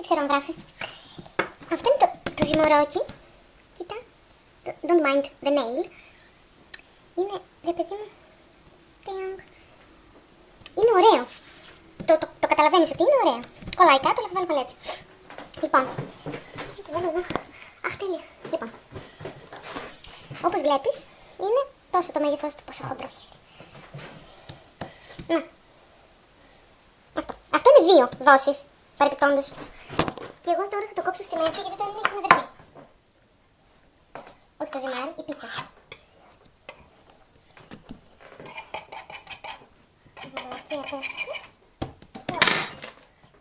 ξέρω αν γράφει. Αυτό είναι το ζυμωρόκι. Κοίτα. Don't mind the nail. Είναι, ρε παιδί μου. Είναι ωραίο. Το καταλαβαίνεις ότι είναι ωραίο. Κολλάει κάτω, αλλά θα βάλω παλέτη. Λοιπόν. Θα το βάλω εδώ. Αχ, τέλεια. Λοιπόν. Όπως βλέπεις, είναι τόσο το μέγεθός του, πόσο χοντρό χέρι. Να. Αυτό είναι 2 δόσεις, παρεπιπτόντως. Και εγώ τώρα θα το κόψω στη μέση, γιατί το είναι η αδερφή. Όχι το ζυμάρι, η πίτσα.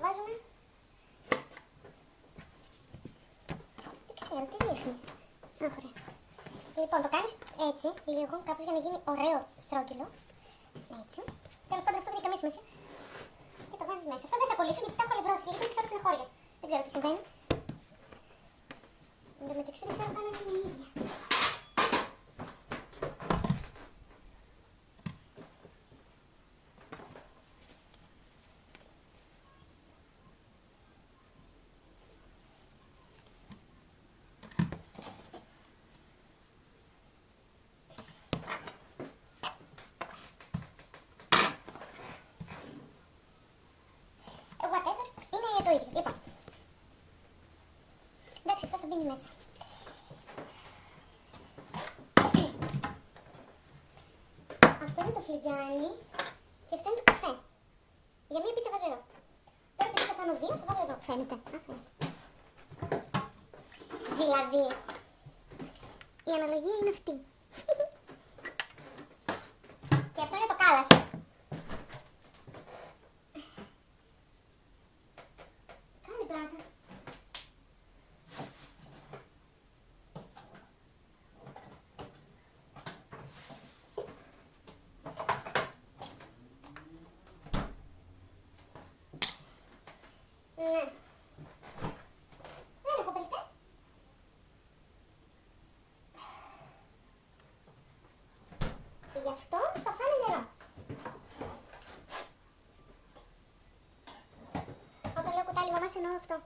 Βάζουμε. Δεν ξέρω, τι δείχνει. Ωραία. Λοιπόν, το κάνεις έτσι, λίγο, κάπως για να γίνει ωραίο στρόγγυλο. Έτσι. Τέλος πάντων, αυτό δεν έχει καμία σημασία. Και το βάζεις μέσα. Αυτό δεν θα κολλήσουν γιατί τα έχω λευρώσει. Γιατί τις ώρες είναι χώρια. Δεν ξέρω τι συμβαίνει. Εν τω μεταξύ δεν ξέρω καν αν είναι η ίδια. Whatever, είναι το ίδιο. Λοιπόν. Εντάξει, αυτό θα μπαίνει μέσα. Αυτό είναι το φλιτζάνι και αυτό είναι το καφέ. Για μία πίτσα βάζω εδώ. Τώρα επειδή θα κάνω 2 θα βάλω εδώ. Φαίνεται. Δηλαδή, η αναλογία είναι αυτή. Και αυτό είναι το κάλας. Κάνει πλάκα. Ναι. Δεν έχω πελτέ. Γι' αυτό θα φάνε νερό. Όταν λέω κουτάλι μαμάς εννοώ αυτό.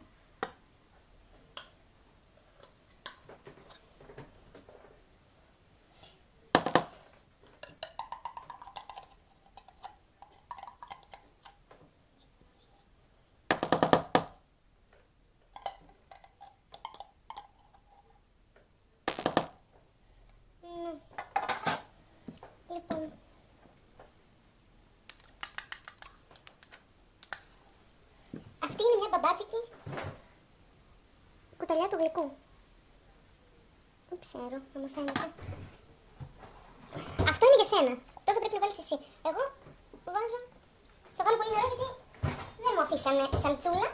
Λοιπόν. Αυτή είναι μια μπαμπάτσικη κουταλιά του γλυκού. Δεν ξέρω, να μου φαίνεται. Αυτό είναι για σένα. Τόσο πρέπει να βάλεις εσύ. Εγώ βάζω, θα βάλω πολύ νερό γιατί δεν μου αφήσανε σαλτσούλα.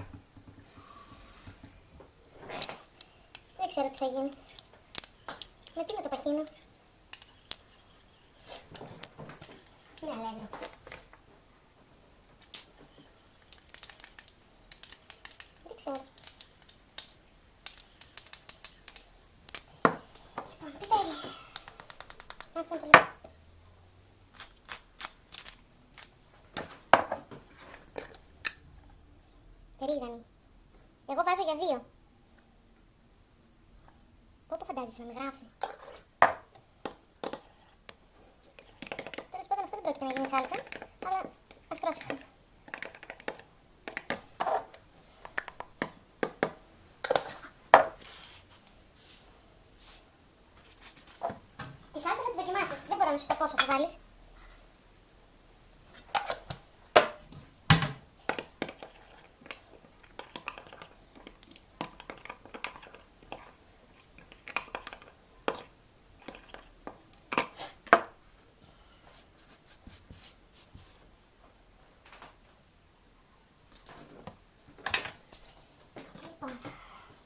Δεν ξέρω τι θα γίνει. Με τι να το παχύνω. Είναι αλεύρι. Δεν ξέρω. Λοιπόν, πιπέρι. Αυτό είναι το λίγο. Ρίγανη. Εγώ βάζω για 2. Πού φαντάζεσαι να με γράφει. Τέλος πάντων αυτό δεν πρόκειται να γίνει σάλτσα, αλλά ας πρόσεχε. Τη σάλτσα θα τη δοκιμάσεις, δεν μπορώ να σου πω πόσο θα βάλεις.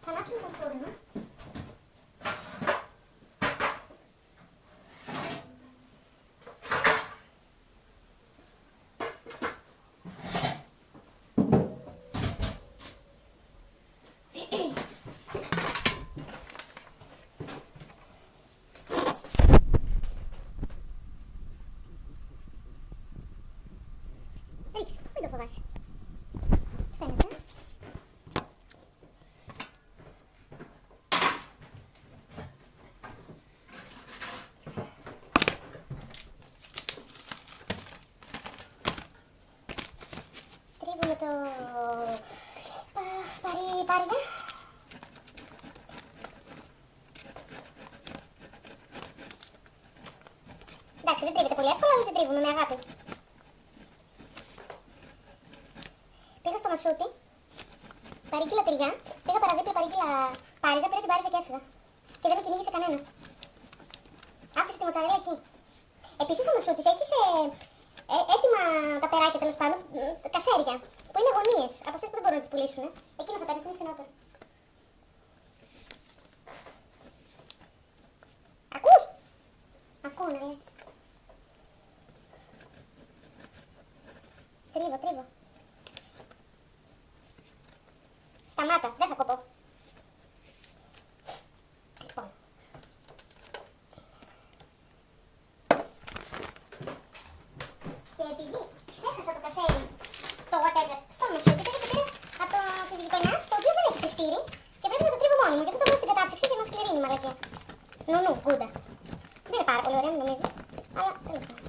Θα ανάψουμε το φούρνο. Ρίξε, μην το φοβάσαι. Φαίνεται. πάριζα. Εντάξει, δεν τρίβεται πολύ εύκολα, αλλά δεν τρίβουμε με αγάπη. Πήγα στο μασούτι, παρήγγειλα τυριά, πήγα παραδίπλα, παρήγγειλα πάριζα, πήρα την πάριζα και έφυγα. Και δεν με κυνήγησε κανένας. Άφησε τη μοτσαρέλα εκεί. Επίσης ο μασούτης έχει έτοιμα τα περάκια, τέλος πάντων, κασέρια, που είναι γωνίες, από αυτές που δεν μπορούν να τις πουλήσουν. Εκείνο θα παίρνεις, είναι φθηνότερο. Ακούς? Ακούω να λες. Τρίβω. Σταμάτα, δεν θα κοπώ. Λοιπόν. Και επειδή ξέχασα το κασέρι, το whatever, στο μεσούτι, το πήρα από τη γειτονιά, το οποίο δεν έχει παιχτήρι και πρέπει να το τρίβω μόνη μου. Γι' αυτό το βάζω στην κατάψυξη και μας σκληρύνει η μαλακία. Νουνού, γκούντα. Δεν είναι πάρα πολύ ωραία, μην νομίζεις, αλλά τέλος πάντων.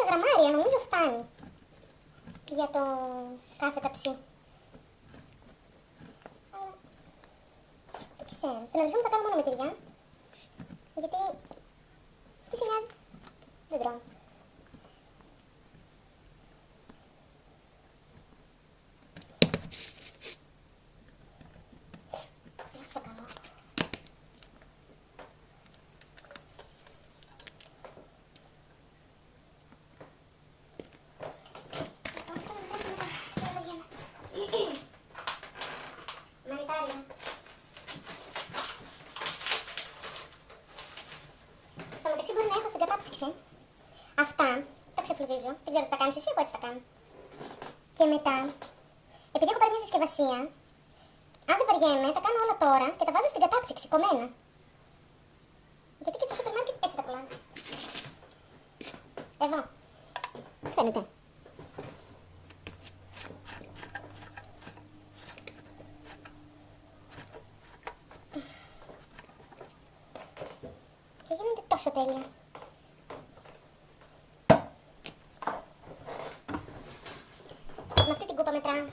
Γραμμάρια νομίζω φτάνει για το κάθε ταψί. Αλλά δεν ξέρω. Στην αδελφή μου θα κάνω μόνο με τυριά. Γιατί τι σε νοιάζει. Δεν τρώω. Να σου το κάνω. Αυτά τα ξεφλουδίζω. Δεν ξέρω τι τα κάνεις εσύ, εγώ έτσι τα κάνω. Και μετά, επειδή έχω πάρει μια συσκευασία, αν δεν βαριέμαι, τα κάνω όλα τώρα και τα βάζω στην κατάψυξη, κομμένα. Γιατί και στο σούπερ μάρκετ έτσι τα πουλάνε. Εδώ. Φαίνεται. Και γίνονται τόσο τέλεια. Με αυτή την κούπα μετράμε.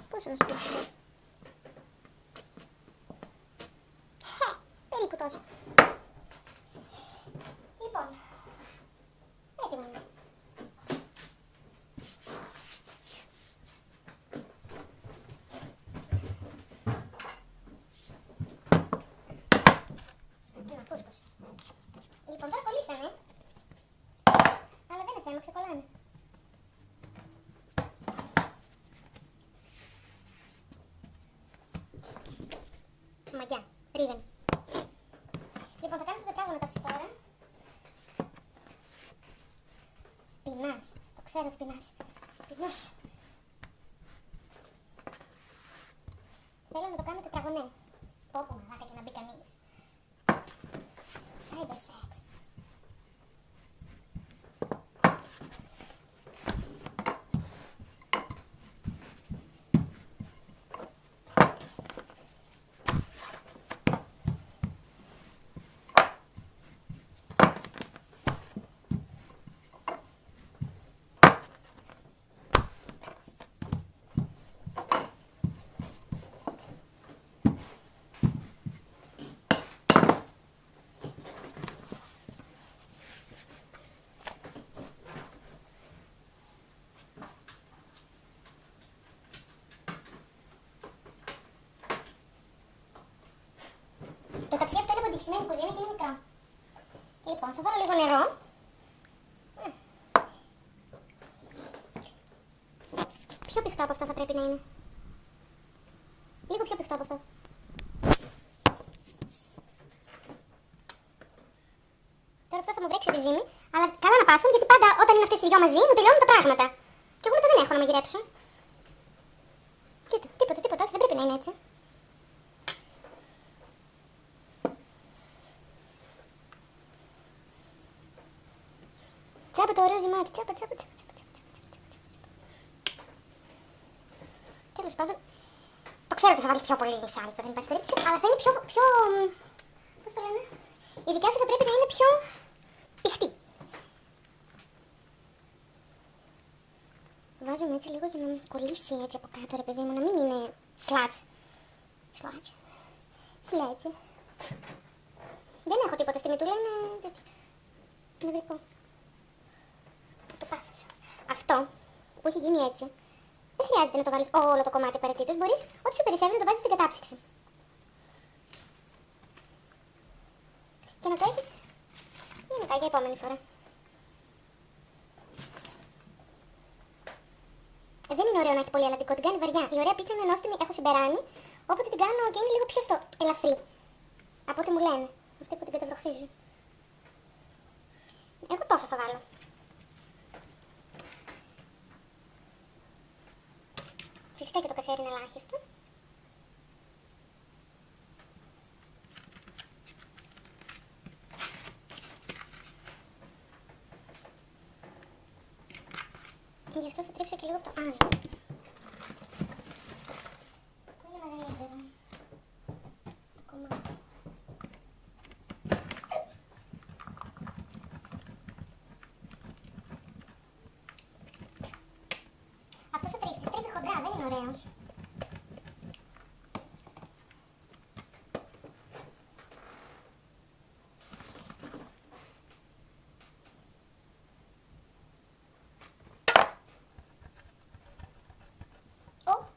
Πόσο να σου πείξω. Περίπου τόσο. Λοιπόν, έτοιμο είναι. Να φούσκωσε. Λοιπόν, τώρα κολλήσανε. Αλλά δεν είναι θέμα, ξεκολλάνε. Μαγιά, ρίβεν. Λοιπόν, θα κάνω στο τετράγωνο ταψί τώρα. Πεινάς, το ξέρω ότι πεινάς. Πεινάς. Θέλω να το κάνω τετραγωνέ. Πόπο μαλάκα και να μπει κανείς. Cyber sex. Το ταψί αυτό είναι από αντιχισμένη κουζίνα και είναι μικρό. Λοιπόν, θα βάλω λίγο νερό. Πιο πηχτό από αυτό θα πρέπει να είναι. Λίγο πιο πηχτό από αυτό. Τώρα αυτό θα μου βρέξει τη ζύμη, αλλά καλά να πάθουν γιατί πάντα όταν είναι αυτές οι δυο μαζί μου τελειώνουν τα πράγματα. Και εγώ μετά δεν έχω να μαγειρέψω. Κοίτα, τίποτα, όχι, δεν πρέπει να είναι έτσι. Τσάπα το ωραίο ζυμάκι, τσάπα. Τέλος πάντων, το ξέρω ότι θα βάλεις πιο πολύ σάλτσα, δεν υπάρχει περίπτωση, αλλά θα είναι πιο... πώς το λένε? Η δικιά σου θα πρέπει να είναι πιο πηχτή. Βάζουμε έτσι λίγο για να κολλήσει έτσι από κάτω, ρε παιδί μου, να μην είναι σλάτς. Σλάτς. Σλάτς. Δεν έχω τίποτα στη μητούλα, είναι νευρικό. Το πάθος. Αυτό που έχει γίνει έτσι, δεν χρειάζεται να το βάλεις όλο το κομμάτι απαραίτητος. Μπορείς ό,τι σου περισσεύει να το βάζεις στην κατάψυξη. Και να το έχεις για μετά, για επόμενη φορά. Δεν είναι ωραίο να έχει πολύ αλατικό, την κάνει βαριά. Η ωραία πίτσα είναι νόστιμη, έχω συμπεράνει, όποτε την κάνω και είναι λίγο πιο στο ελαφρύ. Από ό,τι μου λένε, αυτοί που την καταβροχθίζουν. Εγώ τόσο θα βάλω. Φυσικά και το κασέρι είναι ελάχιστο. Γι' αυτό θα τρίψω και λίγο από το άλλο. Είναι μεγαλύτερο το κομμάτι. Αυτός ο τρίφτης τρίβει χοντρά, δεν είναι ωραίος.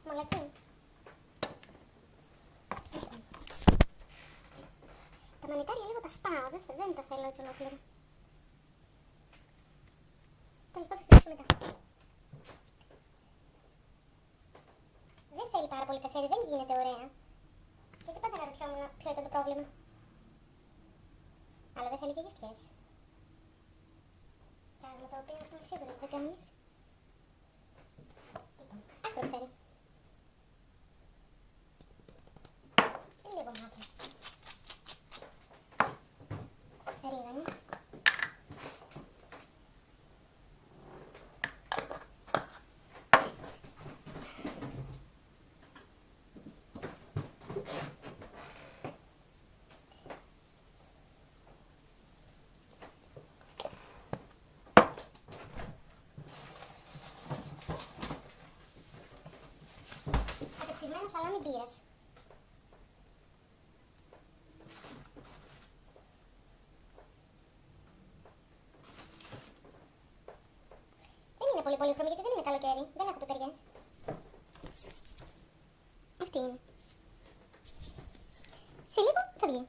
Μαλακή. Τα μανιτάρια λίγο τα σπάω, δεν τα θέλω έτσι ολόκληρα. Τέλος πάντων θα στρέψω μετά. Δεν θέλει πάρα πολύ κασέρι, δεν γίνεται ωραία. Γιατί πάντα αναρωτιόμουν ποιο ήταν το πρόβλημα. Αλλά δεν θέλει και γευτιές. Πράγμα το οποίο είμαι σίγουρη ότι δεν κάνεις. Λοιπόν, άσπρο πιπέρι. Λίγο μάτια. Ρίγανη. Κατεψυγμένο σαλάμι μπύρας. Πολύ πολύχρωμη γιατί δεν είναι καλοκαίρι, δεν έχω πιπεριές. Αυτή είναι. Σε λίγο θα βγει.